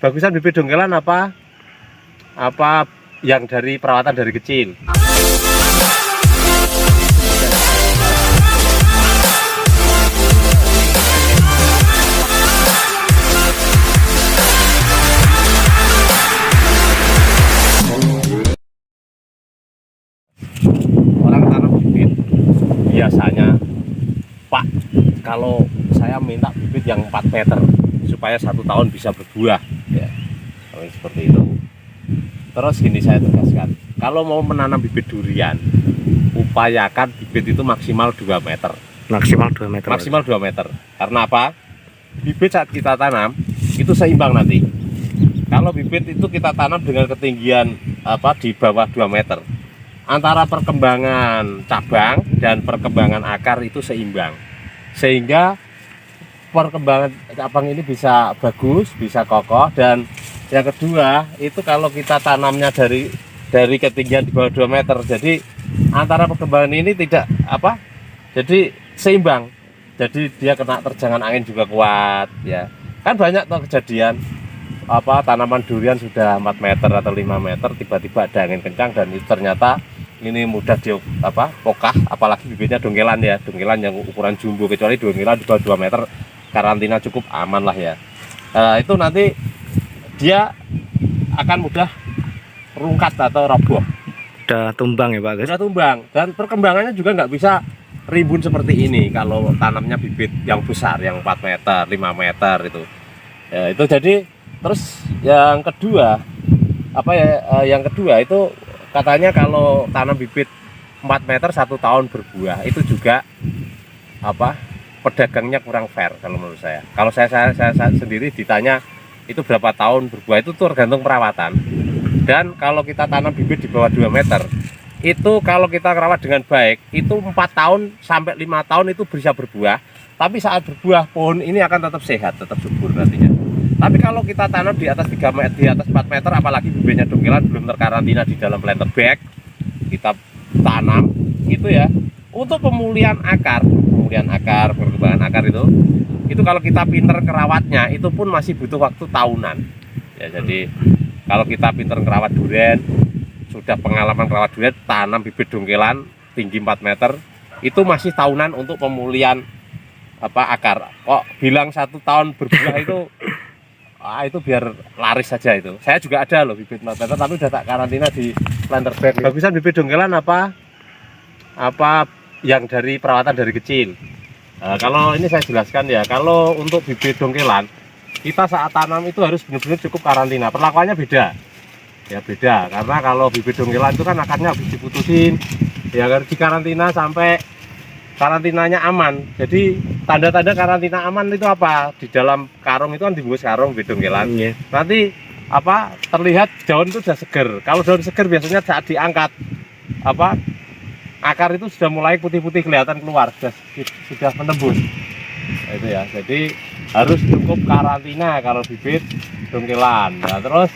bagusan bibit dongkelan apa yang dari perawatan dari kecil? Orang tanam bibit biasanya, Pak, kalau saya minta bibit yang 4 meter supaya 1 tahun bisa berbuah, ya, seperti itu. Terus gini saya tegaskan, kalau mau menanam bibit durian, upayakan bibit itu maksimal 2 meter. Maksimal 2 meter. Maksimal 2 meter. Karena apa? Bibit saat kita tanam itu seimbang nanti. Kalau bibit itu kita tanam dengan ketinggian di bawah 2 meter, antara perkembangan cabang dan perkembangan akar itu seimbang, sehingga perkembangan cabang ini bisa bagus, bisa kokoh. Dan yang kedua itu kalau kita tanamnya dari ketinggian di bawah 2 meter, jadi antara perkembangan ini tidak jadi seimbang, jadi dia kena terjangan angin juga kuat, ya kan. Banyak tuh kejadian tanaman durian sudah 4 meter atau 5 meter tiba-tiba ada angin kencang dan itu ternyata ini mudah pokah, apalagi bibitnya dongkelan, ya, dongkelan yang ukuran jumbo. Kecuali dongkelan di bawah 2 meter karantina cukup aman lah, ya. Itu nanti dia akan mudah rungkat atau roboh, udah tumbang ya Pak guys. udah tumbang, dan perkembangannya juga nggak bisa rimbun seperti ini kalau tanamnya bibit yang besar, yang 4 meter 5 meter itu, ya. Itu jadi terus yang kedua yang kedua itu katanya kalau tanam bibit 4 meter 1 tahun berbuah itu juga pedagangnya kurang fair kalau menurut saya. Kalau saya sendiri ditanya itu berapa tahun berbuah, itu tergantung perawatan. Dan kalau kita tanam bibit di bawah 2 meter itu kalau kita rawat dengan baik itu 4 tahun sampai 5 tahun itu bisa berbuah. Tapi saat berbuah pohon ini akan tetap sehat, tetap subur nantinya. Tapi kalau kita tanam di atas 3 meter, di atas 4 meter, apalagi bibitnya dongkelan belum terkarantina di dalam planter bag, kita tanam itu, ya, untuk pemulihan akar, perkembangan akar itu kalau kita pinter kerawatnya itu pun masih butuh waktu tahunan, ya. Jadi kalau kita pinter kerawat durian, sudah pengalaman kerawat durian, tanam bibit dongkelan tinggi 4 meter itu masih tahunan untuk pemulihan akar. Kok bilang 1 tahun berbuah itu biar laris saja. Itu saya juga ada loh bibit 4 meter tapi udah tak karantina di planter bag. Bagusan bibit dongkelan apa yang dari perawatan dari kecil. Kalau ini saya jelaskan, ya, kalau untuk bibit dongkelan kita saat tanam itu harus benar-benar cukup karantina. Perlakuannya beda, ya, beda, karena kalau bibit dongkelan itu kan akarnya habis diputusin, ya, harus dikarantina sampai karantinanya aman. Jadi tanda-tanda karantina aman itu apa? Di dalam karung itu kan dibungkus karung bibit dongkelan. Nanti terlihat daun itu sudah seger. Kalau daun seger biasanya saat diangkat akar itu sudah mulai putih-putih kelihatan keluar, sudah menembus. Nah, itu, ya. Jadi harus cukup karantina kalau bibit dongkelan. Nah, terus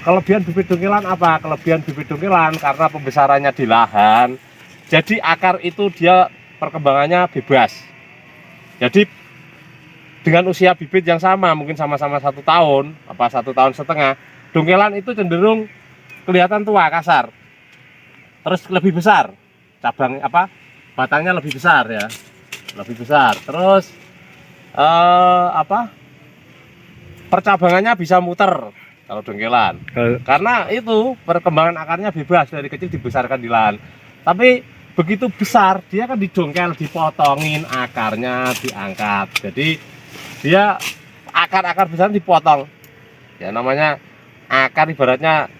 kelebihan bibit dongkelan apa? Kelebihan bibit dongkelan karena pembesarannya di lahan. Jadi akar itu dia perkembangannya bebas. Jadi dengan usia bibit yang sama, mungkin sama-sama 1 tahun, 1 tahun setengah, dongkelan itu cenderung kelihatan tua, kasar. Terus lebih besar. Cabang batangnya lebih besar, ya, lebih besar. Terus percabangannya bisa muter kalau dongkelan, karena itu perkembangan akarnya bebas, dari kecil dibesarkan di lahan. Tapi begitu besar dia kan didongkel, dipotongin akarnya, diangkat. Jadi dia akar-akar besar dipotong, ya, namanya akar ibaratnya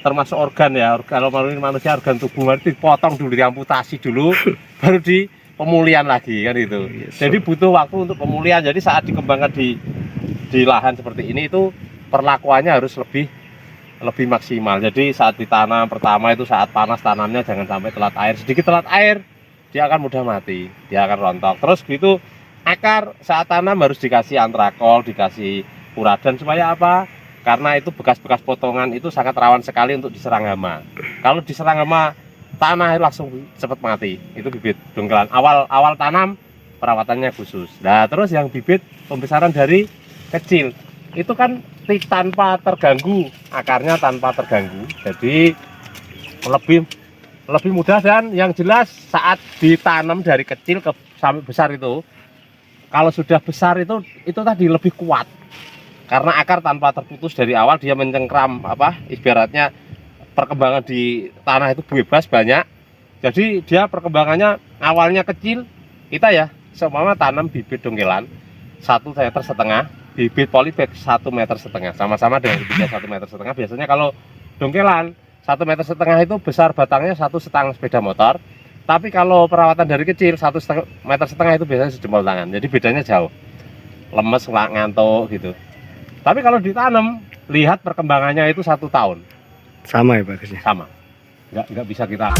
termasuk organ, ya, kalau manusia organ tubuh dipotong dulu, diamputasi dulu baru di pemulihan lagi, kan itu. Jadi butuh waktu untuk pemulihan. Jadi saat dikembangkan di lahan seperti ini itu perlakuannya harus lebih maksimal. Jadi saat ditanam pertama itu saat panas tanamnya jangan sampai telat air. Sedikit telat air dia akan mudah mati, dia akan rontok. Terus gitu akar saat tanam harus dikasih antrakol, dikasih uradan supaya apa? Karena itu bekas-bekas potongan itu sangat rawan sekali untuk diserang hama. Kalau diserang hama, tanah langsung cepat mati. Itu bibit dongkelan. Awal tanam perawatannya khusus. Nah, terus yang bibit pembesaran dari kecil. itu kan tanpa terganggu, akarnya tanpa terganggu, jadi lebih mudah. Dan yang jelas saat ditanam dari kecil ke sampai besar itu, kalau sudah besar itu tadi lebih kuat karena akar tanpa terputus dari awal, dia mencengkram ibaratnya perkembangan di tanah itu bebas banyak. Jadi dia perkembangannya awalnya kecil. Kita ya seumpama tanam bibit dongkelan 1,5 meter, bibit polybag 1,5 meter, sama-sama dengan bibitnya 1,5 meter. Biasanya kalau dongkelan 1,5 meter itu besar batangnya 1,5 sepeda motor. Tapi kalau perawatan dari kecil 1,5 meter itu biasanya sejempol tangan. Jadi bedanya jauh, lemes, ngantuk gitu. Tapi kalau ditanam, lihat perkembangannya itu 1 tahun. Sama ya Pak Gus? Sama, nggak bisa kita